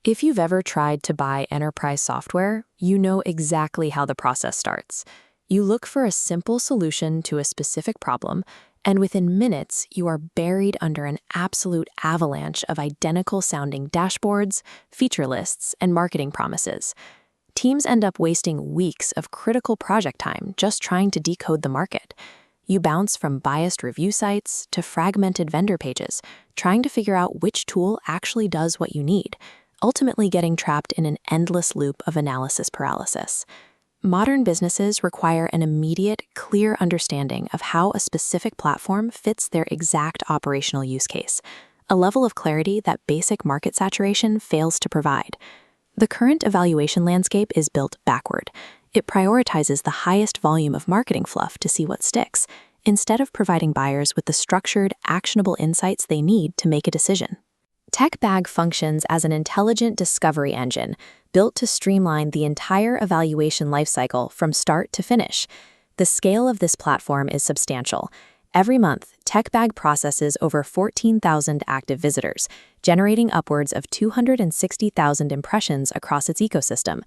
If you've ever tried to buy enterprise software, you know exactly how the process starts. You look for a simple solution to a specific problem, and within minutes, you are buried under an absolute avalanche of identical-sounding dashboards, feature lists, and marketing promises. Teams end up wasting weeks of critical project time just trying to decode the market. You bounce from biased review sites to fragmented vendor pages, trying to figure out which tool actually does what you need, ultimately getting trapped in an endless loop of analysis paralysis. Modern businesses require an immediate, clear understanding of how a specific platform fits their exact operational use case, a level of clarity that basic market saturation fails to provide. The current evaluation landscape is built backward. It prioritizes the highest volume of marketing fluff to see what sticks, instead of providing buyers with the structured, actionable insights they need to make a decision. TechBag functions as an intelligent discovery engine built to streamline the entire evaluation lifecycle from start to finish. The scale of this platform is substantial. Every month, TechBag processes over 14,000 active visitors, generating upwards of 260,000 impressions across its ecosystem.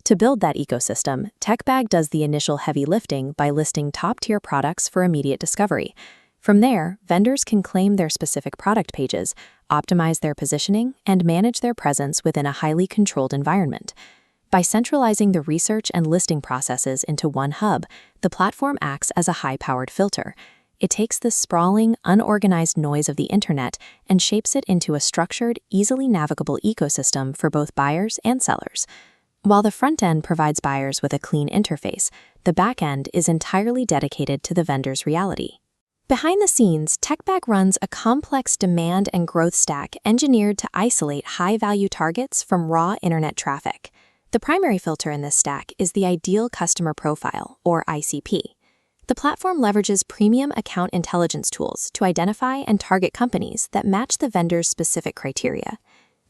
To build that ecosystem, TechBag does the initial heavy lifting by listing top-tier products for immediate discovery. From there, vendors can claim their specific product pages, optimize their positioning, and manage their presence within a highly controlled environment. By centralizing the research and listing processes into one hub, the platform acts as a high-powered filter. It takes the sprawling, unorganized noise of the internet and shapes it into a structured, easily navigable ecosystem for both buyers and sellers. While the front end provides buyers with a clean interface, the back end is entirely dedicated to the vendor's reality. Behind the scenes, TechBag runs a complex demand and growth stack engineered to isolate high-value targets from raw internet traffic. The primary filter in this stack is the Ideal Customer Profile, or ICP. The platform leverages premium account intelligence tools to identify and target companies that match the vendor's specific criteria.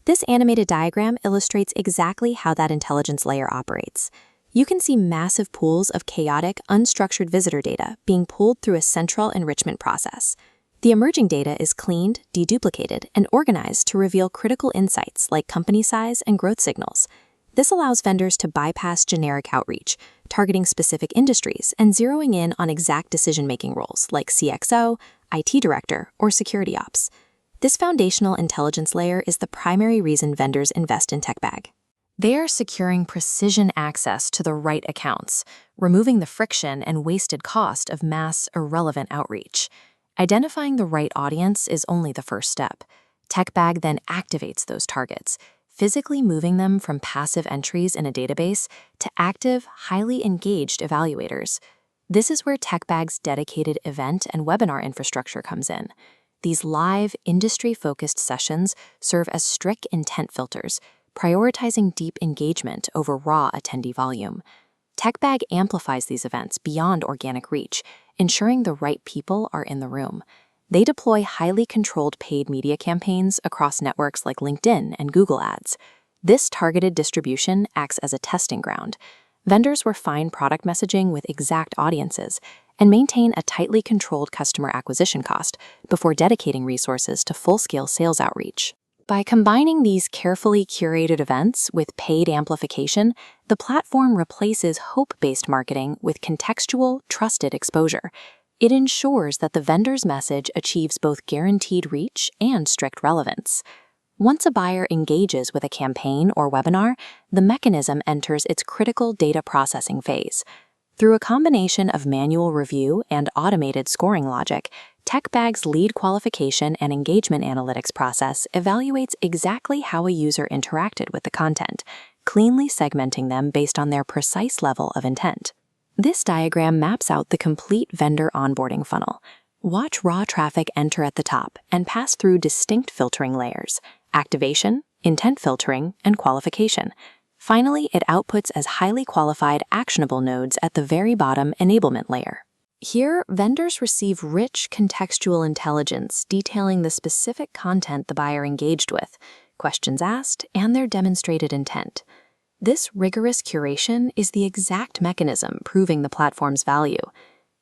This animated diagram illustrates exactly how that intelligence layer operates. You can see massive pools of chaotic, unstructured visitor data being pulled through a central enrichment process. The emerging data is cleaned, deduplicated, and organized to reveal critical insights like company size and growth signals. This allows vendors to bypass generic outreach, targeting specific industries and zeroing in on exact decision-making roles like CXO, IT director, or security ops. This foundational intelligence layer is the primary reason vendors invest in TechBag. They are securing precision access to the right accounts, removing the friction and wasted cost of mass, irrelevant outreach. Identifying the right audience is only the first step. TechBag then activates those targets, physically moving them from passive entries in a database to active, highly engaged evaluators. This is where TechBag's dedicated event and webinar infrastructure comes in. These live, industry-focused sessions serve as strict intent filters, prioritizing deep engagement over raw attendee volume. TechBag amplifies these events beyond organic reach, ensuring the right people are in the room. They deploy highly controlled paid media campaigns across networks like LinkedIn and Google Ads. This targeted distribution acts as a testing ground. Vendors refine product messaging with exact audiences and maintain a tightly controlled customer acquisition cost before dedicating resources to full-scale sales outreach. By combining these carefully curated events with paid amplification, the platform replaces hope-based marketing with contextual, trusted exposure. It ensures that the vendor's message achieves both guaranteed reach and strict relevance. Once a buyer engages with a campaign or webinar, the mechanism enters its critical data processing phase. Through a combination of manual review and automated scoring logic, TechBag's lead qualification and engagement analytics process evaluates exactly how a user interacted with the content, cleanly segmenting them based on their precise level of intent. This diagram maps out the complete vendor onboarding funnel. Watch raw traffic enter at the top and pass through distinct filtering layers: activation, intent filtering, and qualification. Finally, it outputs as highly qualified, actionable nodes at the very bottom enablement layer. Here, vendors receive rich contextual intelligence detailing the specific content the buyer engaged with, questions asked, and their demonstrated intent. This rigorous curation is the exact mechanism proving the platform's value.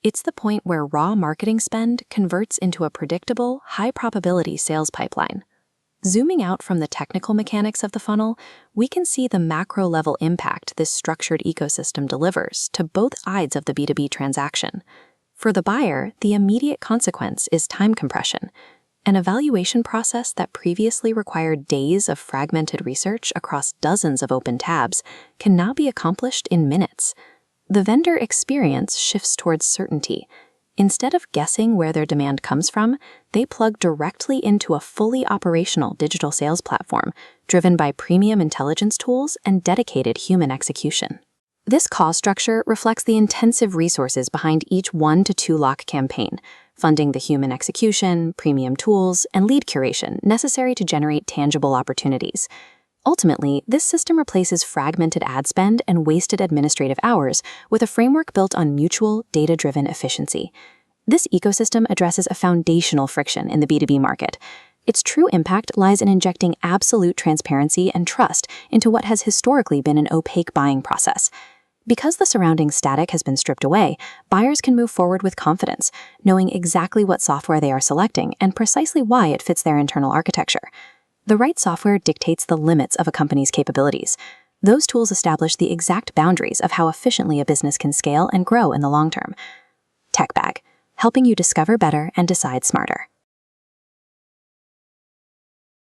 It's the point where raw marketing spend converts into a predictable, high-probability sales pipeline. Zooming out from the technical mechanics of the funnel, we can see the macro-level impact this structured ecosystem delivers to both sides of the B2B transaction. For the buyer, the immediate consequence is time compression. An evaluation process that previously required days of fragmented research across dozens of open tabs can now be accomplished in minutes. The vendor experience shifts towards certainty. Instead of guessing where their demand comes from, they plug directly into a fully operational digital sales platform driven by premium intelligence tools and dedicated human execution. This cost structure reflects the intensive resources behind each 1 to 2 lock campaign, funding the human execution, premium tools, and lead curation necessary to generate tangible opportunities. Ultimately, this system replaces fragmented ad spend and wasted administrative hours with a framework built on mutual, data-driven efficiency. This ecosystem addresses a foundational friction in the B2B market. Its true impact lies in injecting absolute transparency and trust into what has historically been an opaque buying process. Because the surrounding static has been stripped away, buyers can move forward with confidence, knowing exactly what software they are selecting and precisely why it fits their internal architecture. The right software dictates the limits of a company's capabilities. Those tools establish the exact boundaries of how efficiently a business can scale and grow in the long term. TechBag, helping you discover better and decide smarter.